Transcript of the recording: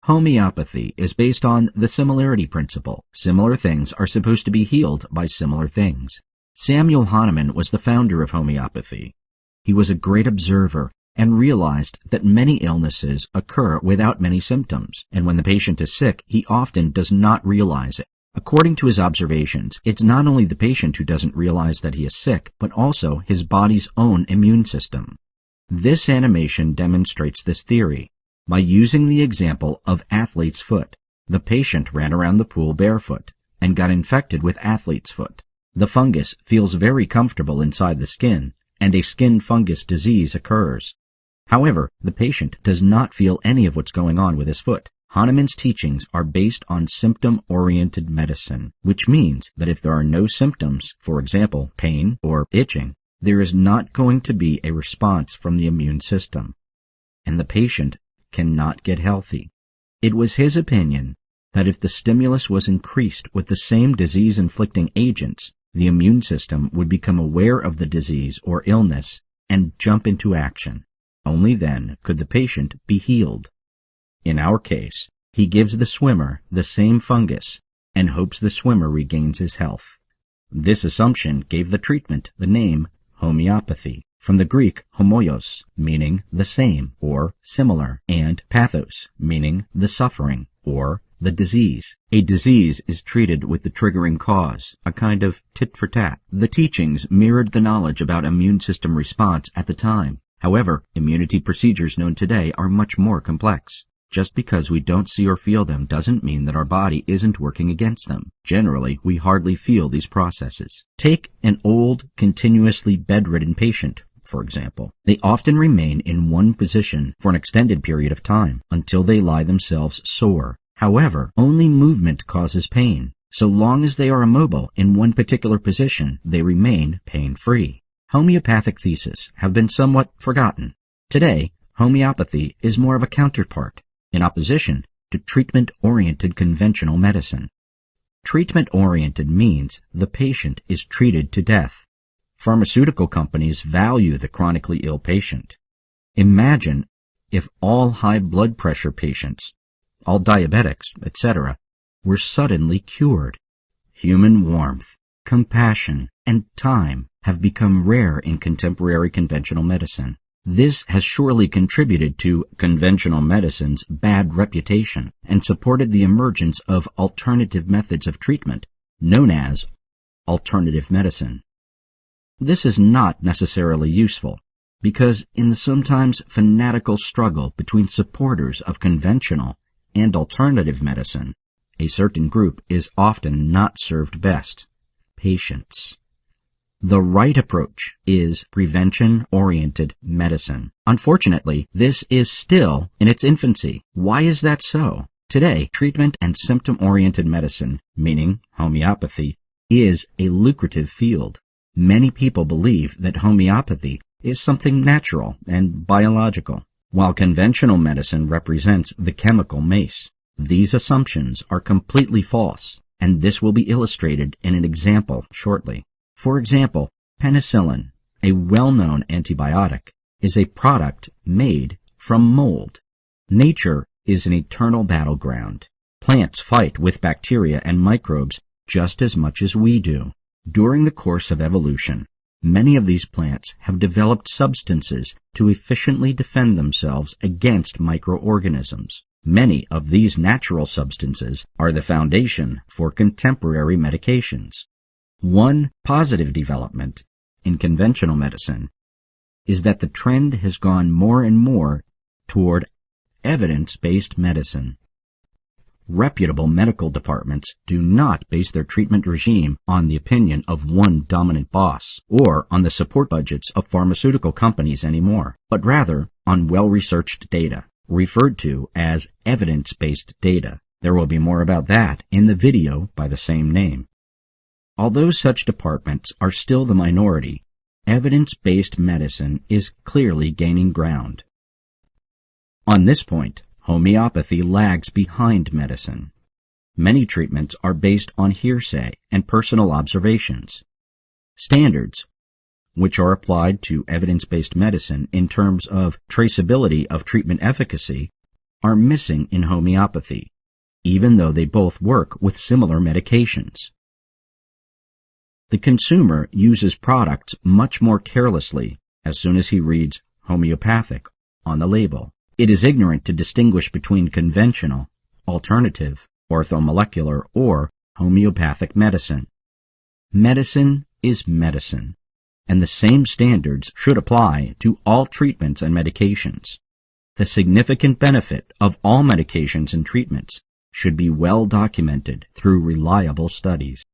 Homeopathy is based on the similarity principle. Similar things are supposed to be healed by similar things. Samuel Hahnemann was the founder of homeopathy. He was a great observer and realized that many illnesses occur without many symptoms, and when the patient is sick, he often does not realize it. According to his observations, it's not only the patient who doesn't realize that he is sick, but also his body's own immune system. This animation demonstrates this theory. By using the example of athlete's foot, the patient ran around the pool barefoot and got infected with athlete's foot. The fungus feels very comfortable inside the skin, and a skin fungus disease occurs. However, the patient does not feel any of what's going on with his foot. Hahnemann's teachings are based on symptom-oriented medicine, which means that if there are no symptoms, for example, pain or itching, there is not going to be a response from the immune system, and the patient cannot get healthy. It was his opinion that if the stimulus was increased with the same disease-inflicting agents, the immune system would become aware of the disease or illness and jump into action. Only then could the patient be healed. In our case, he gives the swimmer the same fungus and hopes the swimmer regains his health. This assumption gave the treatment the name homeopathy, from the Greek homoios, meaning the same or similar, and pathos, meaning the suffering or the disease. A disease is treated with the triggering cause, a kind of tit for tat. The teachings mirrored the knowledge about immune system response at the time. However, immunity procedures known today are much more complex. Just because we don't see or feel them doesn't mean that our body isn't working against them. Generally, we hardly feel these processes. Take an old, continuously bedridden patient, for example. They often remain in one position for an extended period of time until they lie themselves sore. However, only movement causes pain. So long as they are immobile in one particular position, they remain pain-free. Homeopathic theses have been somewhat forgotten. Today, homeopathy is more of a counterpart, in opposition to treatment-oriented conventional medicine. Treatment-oriented means the patient is treated to death. Pharmaceutical companies value the chronically ill patient. Imagine if all high blood pressure patients, all diabetics, etc., were suddenly cured. Human warmth, compassion, and time have become rare in contemporary conventional medicine. This has surely contributed to conventional medicine's bad reputation and supported the emergence of alternative methods of treatment, known as alternative medicine. This is not necessarily useful, because in the sometimes fanatical struggle between supporters of conventional and alternative medicine, a certain group is often not served best: patients. The right approach is prevention-oriented medicine. Unfortunately, this is still in its infancy. Why is that so? Today, treatment and symptom-oriented medicine, meaning homeopathy, is a lucrative field. Many people believe that homeopathy is something natural and biological, while conventional medicine represents the chemical mace. These assumptions are completely false, and this will be illustrated in an example shortly. For example, penicillin, a well-known antibiotic, is a product made from mold. Nature is an eternal battleground. Plants fight with bacteria and microbes just as much as we do. During the course of evolution, many of these plants have developed substances to efficiently defend themselves against microorganisms. Many of these natural substances are the foundation for contemporary medications. One positive development in conventional medicine is that the trend has gone more and more toward evidence-based medicine. Reputable medical departments do not base their treatment regime on the opinion of one dominant boss or on the support budgets of pharmaceutical companies anymore, but rather on well-researched data, referred to as evidence-based data. There will be more about that in the video by the same name. Although such departments are still the minority, evidence-based medicine is clearly gaining ground. On this point, homeopathy lags behind medicine. Many treatments are based on hearsay and personal observations. Standards, which are applied to evidence-based medicine in terms of traceability of treatment efficacy, are missing in homeopathy, even though they both work with similar medications. The consumer uses products much more carelessly as soon as he reads homeopathic on the label. It is ignorant to distinguish between conventional, alternative, orthomolecular, or homeopathic medicine. Medicine is medicine, and the same standards should apply to all treatments and medications. The significant benefit of all medications and treatments should be well documented through reliable studies.